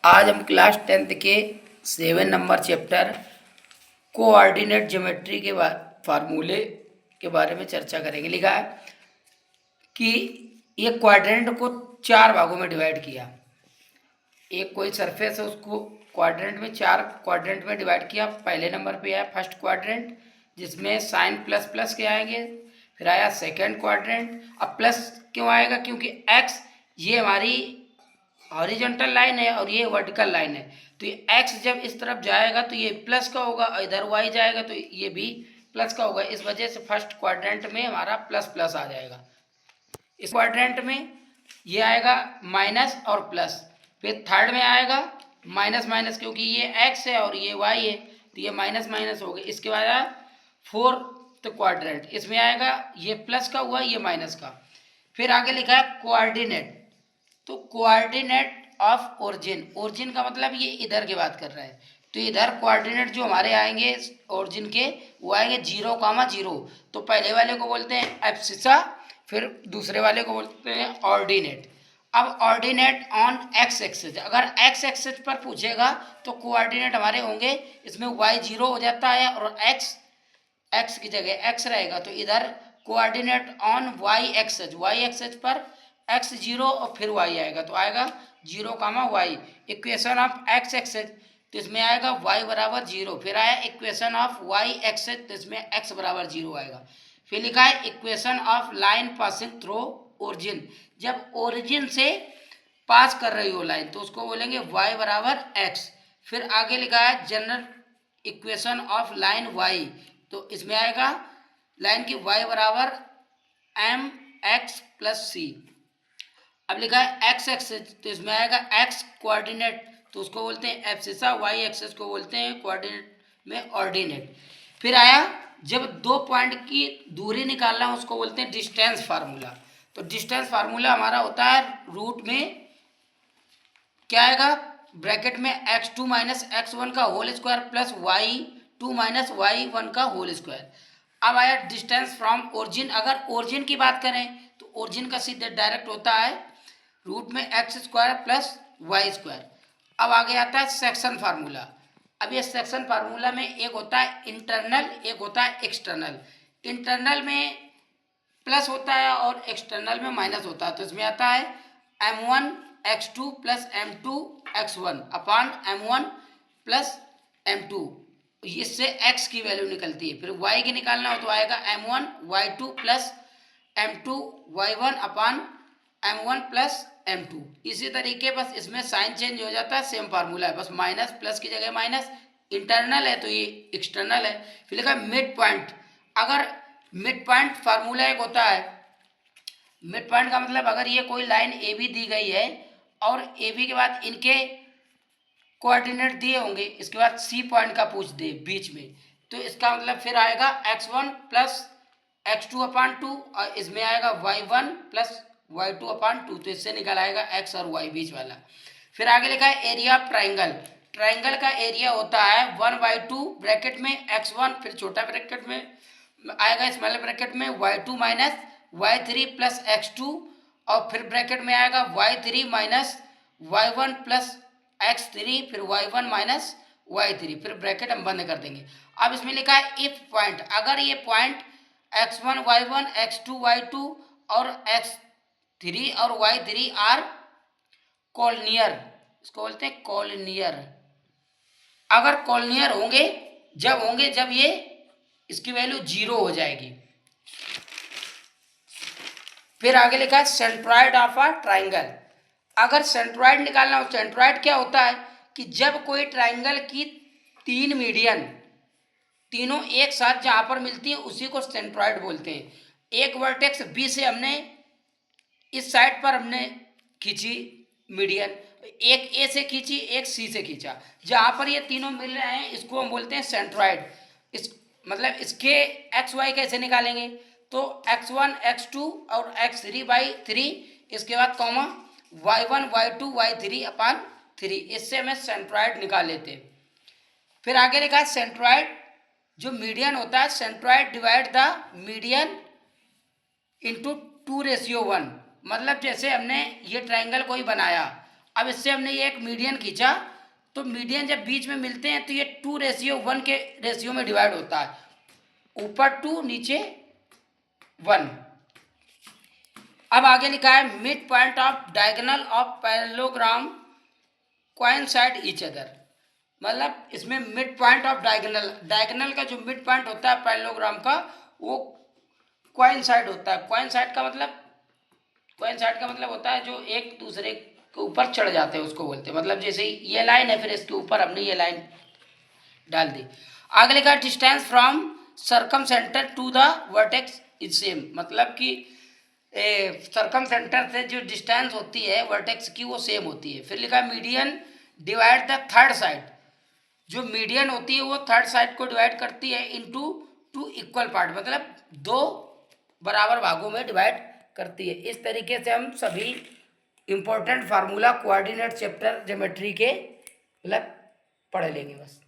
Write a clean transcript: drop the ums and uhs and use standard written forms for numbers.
आज हम class 10th के 7 नंबर चैप्टर कोऑर्डिनेट ज्योमेट्री के फार्मूले के बारे में चर्चा करेंगे। लिखा है कि ये क्वाड्रेंट को 4 भागों में डिवाइड किया। एक कोई सरफेस है उसको क्वाड्रेंट में 4 क्वाड्रेंट में डिवाइड किया। पहले नंबर पे आया फर्स्ट क्वाड्रेंट जिसमें साइन प्लस प्लस के आएंगे। फिर आया सेकेंड क्वाड्रेंट। अब प्लस क्यों आएगा? क्योंकि एक्स ये हमारी हॉरिजॉन्टल लाइन है और ये वर्टिकल लाइन है, तो ये एक्स जब इस तरफ जाएगा तो ये प्लस का होगा, और इधर वाई जाएगा तो ये भी प्लस का होगा। इस वजह से फर्स्ट क्वाड्रेंट में हमारा प्लस प्लस आ जाएगा। इस क्वाड्रेंट में ये आएगा माइनस और प्लस। फिर थर्ड में आएगा माइनस माइनस, क्योंकि ये एक्स है और ये वाई है तो ये माइनस माइनस हो गया। इसके बाद फोर्थ क्वाड्रेंट, इसमें आएगा ये प्लस का हुआ, ये माइनस का। फिर आगे लिखा है कोऑर्डिनेट, तो कोऑर्डिनेट ऑफ ओरिजिन। ओरिजिन का मतलब ये इधर की बात कर रहा है, तो इधर कोऑर्डिनेट जो हमारे आएंगे ओरिजिन के वो आएंगे 0,0। तो पहले वाले को बोलते हैं एब्सिसा, फिर दूसरे वाले को बोलते हैं ऑर्डिनेट। अब ऑर्डिनेट ऑन एक्स एक्सिस, अगर एक्स एक्सिस पर पूछेगा तो कोऑर्डिनेट हमारे होंगे, इसमें y 0 हो जाता है और x की जगह x रहेगा, तो इधर कोऑर्डिनेट ऑन y एक्सिस पर x 0 और फिर y आएगा, तो आएगा 0,y। Equation of x axis, तो इसमें आएगा y बराबर 0। फिर आया इक्वेशन ऑफ y एक्सिस, तो इसमें x बराबर 0 आएगा। फिर लिखा है equation of line passing through origin, जब ओरिजिन से पास कर रही हो लाइन तो उसको बोलेंगे y बराबर x। फिर आगे लिखा है general equation of line y, तो इसमें आएगा लाइन की y बराबर mx प्लस c। अब लिखा है x एक्सिस, तो इसमें आएगा x कोऑर्डिनेट, तो उसको बोलते हैं एब्सिसा, y एक्सिस को बोलते हैं कोऑर्डिनेट में ऑर्डिनेट। फिर आया जब 2 पॉइंट की दूरी निकालना उसको बोलते हैं डिस्टेंस फार्मूला। तो डिस्टेंस फार्मूला हमारा होता है रूट में क्या आएगा, ब्रैकेट में x2 माइनस x1 का whole square plus y2 minus y1 का होल स्क्वायर। अब आया डिस्टेंस फ्रॉम ओरिजिन, अगर ओरिजिन की बात करें तो ओरिजिन का सीधे डायरेक्ट होता है रूट में X square plus Y square. अब आगे आता है सेक्शन फार्मूला। अब ये सेक्शन फार्मूला में एक होता है इंटरनल, एक होता है एक्सटर्नल। इंटरनल में प्लस होता है और एक्सटर्नल में माइनस होता है, तो इसमें आता है m1 x2 plus m2 x1 अपान m1 प्लस m2, इससे x की वैल्यू निकलती है। फिर y की निकालना हो तो आएगा m1 y2 plus m2 y1 अपान m1 प्लस m2। इसी तरीके बस इसमें साइन चेंज हो जाता है, सेम फार्मूला है, बस माइनस प्लस की जगह माइनस। इंटरनल है तो ये एक्सटर्नल है। फिर लिखा मिड पॉइंट, अगर मिड पॉइंट फार्मूला एक होता है, मिड पॉइंट का मतलब अगर ये कोई लाइन ए बी दी गई है और ए बी के बाद इनके कोऑर्डिनेट दिए होंगे, इसके बाद सी पॉइंट का पूछ दे बीच में, तो इसका मतलब फिर आएगा x1 प्लस x2 अपान 2 और इसमें आएगा y1 प्लस y2 अपान 2, तो इससे निकल आएगा x और y बीच वाला। फिर आगे लिखा है एरिया ऑफ ट्राइंगल। ट्राइंगल का एरिया होता है 1/2 ब्रैकेट में x1, फिर छोटा ब्रैकेट में आएगा स्मॉल ब्रैकेट में y2 minus y3 plus x2, और फिर ब्रैकेट में आएगा y3 minus y1 plus x3, फिर y1 माइनस y3, फिर ब्रैकेट हम बंद कर देंगे। अब इसमें लिखा है इफ पॉइंट, अगर ये point x1 y1 x2 y2 और x3 और y3 आर कॉलनियर, इसको बोलते हैं कॉलनियर। अगर कॉलनियर होंगे जब ये इसकी वैल्यू 0 हो जाएगी। फिर आगे लिखा है सेंट्रॉइड ऑफ अ ट्राइंगल। अगर सेंट्रॉइड निकालना हो, सेंट्रॉइड क्या होता है कि जब कोई ट्राइंगल की 3 मीडियन तीनों एक साथ जहां पर मिलती है उसी को सेंट्रॉइड बोलते हैं। एक वर्टेक्स बी से हमने इस साइड पर हमने खींची मीडियन, एक ए से खींची, एक सी से खींचा, जहां पर ये तीनों मिल रहे हैं इसको हम बोलते हैं सेंट्रॉइड। इस मतलब इसके एक्स वाई कैसे निकालेंगे, तो x1 x2 और x3/3, इसके बाद कॉमा y1 y2 y3 अपान 3, इससे हमें सेंट्रॉइड निकाल लेते हैं। फिर आगे लिखा है सेंट्रॉइड जो मीडियन होता है, centroid divide the median into 2:1। मतलब जैसे हमने ये ट्राइंगल कोई बनाया अब इससे हमने ये एक मीडियन खींचा, तो मीडियन जब बीच में मिलते हैं तो ये 2:1 के रेशियो में डिवाइड होता है, ऊपर 2 नीचे 1। अब आगे लिखा है mid point of diagonal of parallelogram coincide each other, मतलब इसमें मिड पॉइंट ऑफ डायगोनल का जो मिड पॉइंट होता है पैरेललोग्राम का वो कोइंसाइड होता है। कोइंसाइड का मतलब होता है जो एक दूसरे के ऊपर चढ़ जाते हैं, उसको बोलते हैं। मतलब जैसे ये लाइन है, फिर इसके ऊपर हमने ये लाइन डाल दी। आगे लिखा distance from circumcentre to the vertex is same, मतलब कि सर्कम सेंटर से जो डिस्टेंस होती है वर्टेक्स की वो सेम होती है। फिर लिखा median divide the third side, जो मीडियन होती है वो थर्ड साइड को डिवाइड करती है इनटू 2 इक्वल पार्ट, मतलब 2 बराबर भागों में डिवाइड करती है। इस तरीके से हम सभी important formula coordinate chapter geometry के मतलब पढ़ लेंगे बस।